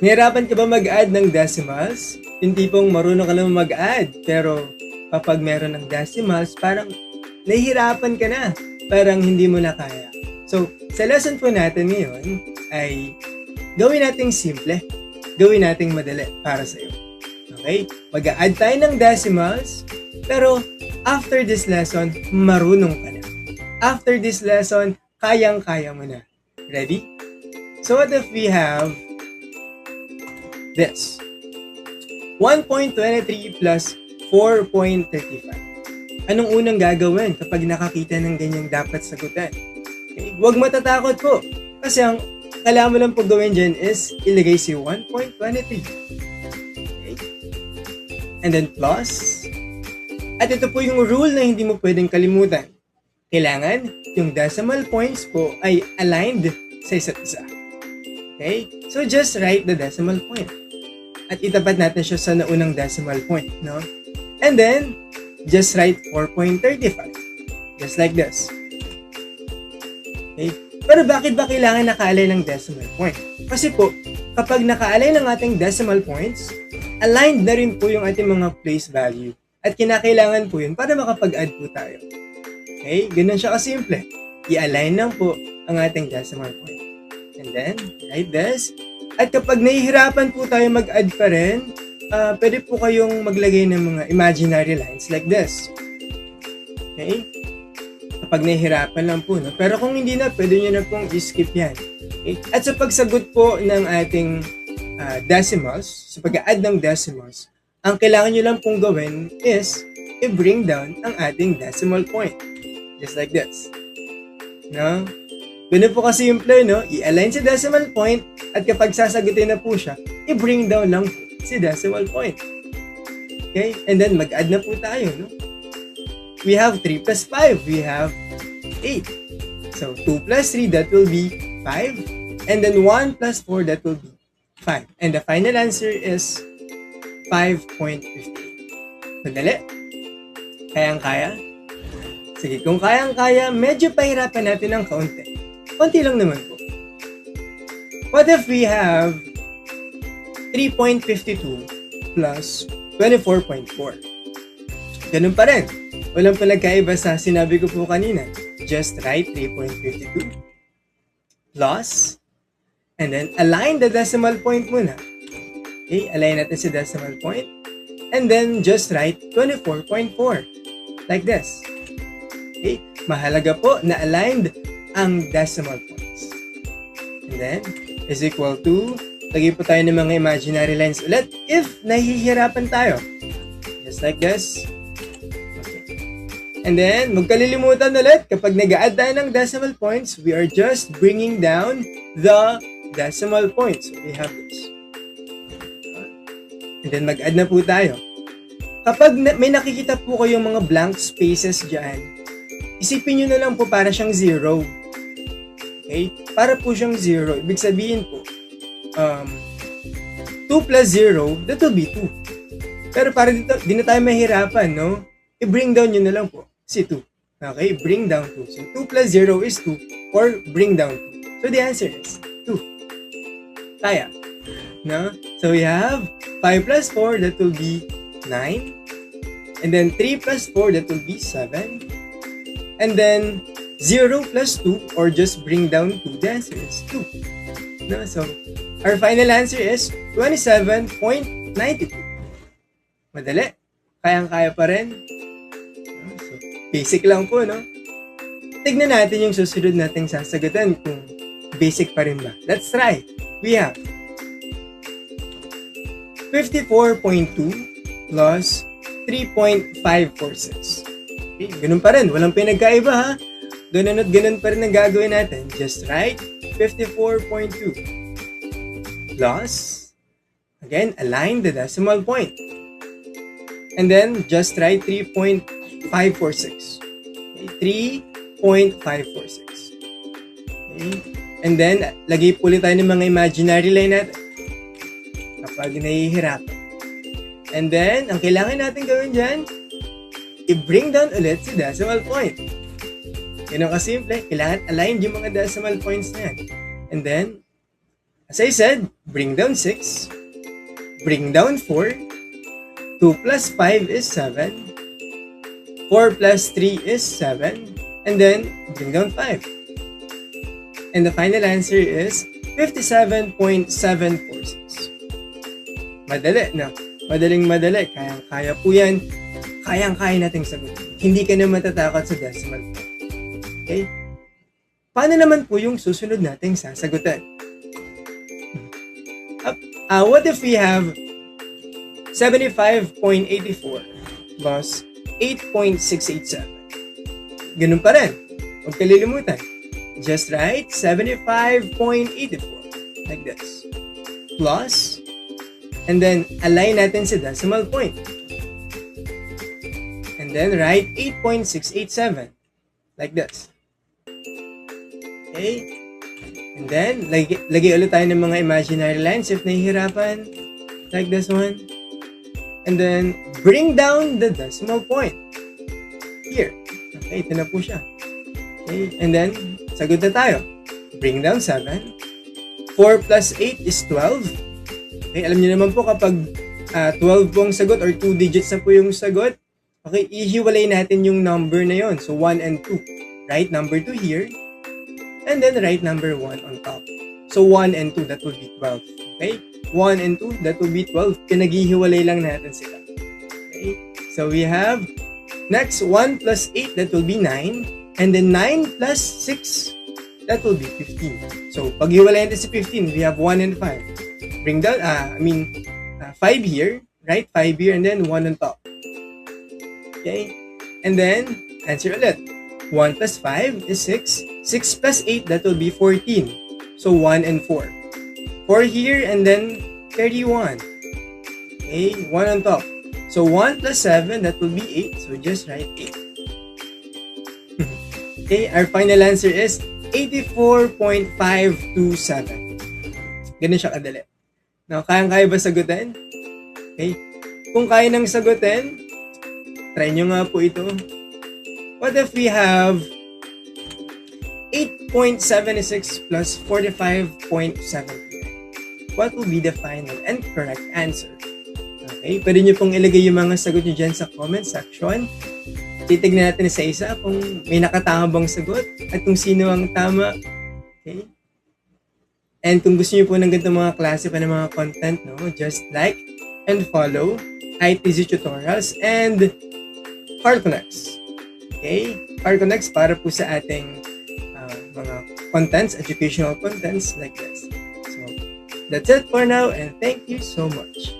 Nahirapan ka ba mag-add ng decimals? Yung tipong marunong ka lang mag-add, pero kapag meron ng decimals, parang nahihirapan ka na. Parang hindi mo na kaya. So, sa lesson po natin ngayon ay gawin nating simple. Gawin nating madali para sa'yo. Okay? Mag-add tayo ng decimals, pero after this lesson, marunong ka na. After this lesson, kayang-kaya mo na. Ready? So what if we have this? 1.23 plus 4.35. Anong unang gagawin kapag nakakita ng ganyang dapat sagutan? Okay? Huwag matatakot po. Kasi ang kailangan mo lang po gawin dyan is ilagay si 1.23. Okay? And then plus. At ito po yung rule na hindi mo pwedeng kalimutan. Kailangan yung decimal points po ay aligned sa isa't isa. Okay? So just write the decimal point. At itapat natin siya sa naunang decimal point, no? And then, just write 4.35. Just like this. Okay? Pero bakit ba kailangan naka-align ng decimal point? Kasi po, kapag naka-align ng ating decimal points, aligned na rin po yung ating mga place value. At kinakailangan po yun para makapag-add po tayo. Okay? Ganun siya kasimple. I-align lang po ang ating decimal point. And then, like this. At kapag nahihirapan po tayo mag-add pa rin, pwede po kayong maglagay ng mga imaginary lines like this. Okay? Kapag nahihirapan lang po, no? Pero kung hindi na, pwede nyo na pong i-skip yan. Okay? At sa pagsagot po ng ating decimals, sa pag-add ng decimals, ang kailangan nyo lang pong gawin is i-bring down ang ating decimal point. Just like this. No? Ganun po kasimple, no? I-align si decimal point at kapag sasagutin na po siya, i-bring down lang po si decimal point. Okay? And then mag-add na po tayo, no? We have 3 plus 5. We have 8. So 2 plus 3, that will be 5. And then 1 plus 4, that will be 5. And the final answer is 5.50. Madali? Kayang-kaya? Sige, kung kayang-kaya, medyo pahirapan natin ng kaunti. Konti lang naman po. What if we have 3.52 plus 24.4? Ganun pa rin. Walang pinagkaiba sa sinabi ko po kanina. Just write 3.52 plus, and then align the decimal point muna. Okay, align natin si decimal point. And then just write 24.4. Like this. Okay, mahalaga po na aligned ang decimal points. And then, is equal to, lagay po tayo ng mga imaginary lines ulit if nahihirapan tayo. Just like this. Okay. And then, magkalilimutan ulit, kapag nag-add tayo ng decimal points, we are just bringing down the decimal points. So, we have this. And then, mag-add na po tayo. Kapag may nakikita po kayong mga blank spaces dyan, isipin nyo na lang po para siyang zero. Okay? Para po siyang 0, ibig sabihin po, 2 plus 0, that will be 2. Pero para dito, di na tayo mahirapan, no? I-bring down nyo na lang po, si 2. Okay? Bring down 2. So, 2 plus 0 is 2, or bring down 2. So, the answer is 2. Kaya. No? So, we have 5 plus 4, that will be 9. And then, 3 plus 4, that will be 7. And then, 0 plus 2, or just bring down 2, the answer is 2. No? So, our final answer is 27.92. Madali. Kayang-kaya pa rin. No? So, basic lang po, no? Tignan natin yung susunod nating sasagutan kung basic pa rin ba. Let's try. We have 54.2 plus 3.546. Okay, ganun pa rin. Walang pinagkaiba, ha? Ganun at ganun pa rin ang gagawin natin. Just write 54.2 plus, again, align the decimal point. And then, just write 3.546. Okay, 3.546. Okay. And then, lagay po ulit tayo ng mga imaginary line natin kapag nahihirapan. And then, ang kailangan natin gawin dyan, i-bring down ulit si decimal point. Yan ang kasimple. Kailangan aligned yung mga decimal points na yan. And then, As I said, bring down 6, bring down 4, 2 plus 5 is 7, 4 plus 3 is 7, and then bring down 5. And the final answer is 57.746. Madali, no? Madaling-madali. Kayang-kaya po yan. Kayang-kaya nating sagutin. Hindi ka na matatakot sa decimal point. Okay? Paano naman po yung susunod nating sasagutan? What if we have 75.84 plus 8.687? Ganun pa rin. Huwag kalilimutan. Just write 75.84 like this. Plus, and then align natin sa decimal point. And then write 8.687 like this. Okay? And then, lagay ulit tayo ng mga imaginary lines if nahihirapan. Like this one. And then, bring down the decimal point. Here. Okay, ito na po siya. Okay, and then, sagot na tayo. Bring down 7. 4 plus 8 is 12. Okay, alam niyo naman po kapag 12 pong sagot or 2 digits na po yung sagot, okay, ihiwalay natin yung number na yon. So, 1 and 2. Write number 2 here. And then write number 1 on top. So 1 and 2, that will be 12. Okay? 1 and 2, that will be 12. Pinaghihiwalay lang natin sila. Okay? So we have next 1 plus 8, that will be 9. And then 9 plus 6, that will be 15. So paghiwalay natin si 15, we have 1 and 5. Bring down, 5 here. Right? 5 here and then 1 on top. Okay? And then, answer ulit. 1 plus 5 is 6. 6 plus 8, that will be 14. So 1 and 4. 4 here and then 31. Okay, 1 on top. So 1 plus 7, that will be 8. So just write 8. Okay, our final answer is 84.527. Ganun siya kadali. Now, kayang-kaya ba sagutin? Okay. Kung kaya nang sagutin, try nyo nga po ito. What if we have 8.76 plus 45.79? What will be the final and correct answer? Okay, pwede nyo pong ilagay yung mga sagot nyo dyan sa comment section. Titignan natin sa isa kung may nakatama bang sagot at kung sino ang tama. Okay? And kung gusto nyo po ng ganitong mga klase pa ng mga content, no, just like and follow ITZ Tutorials and CarConnex. Okay? CarConnex para po sa ating mga contents, educational contents like this. So, that's it for now and thank you so much.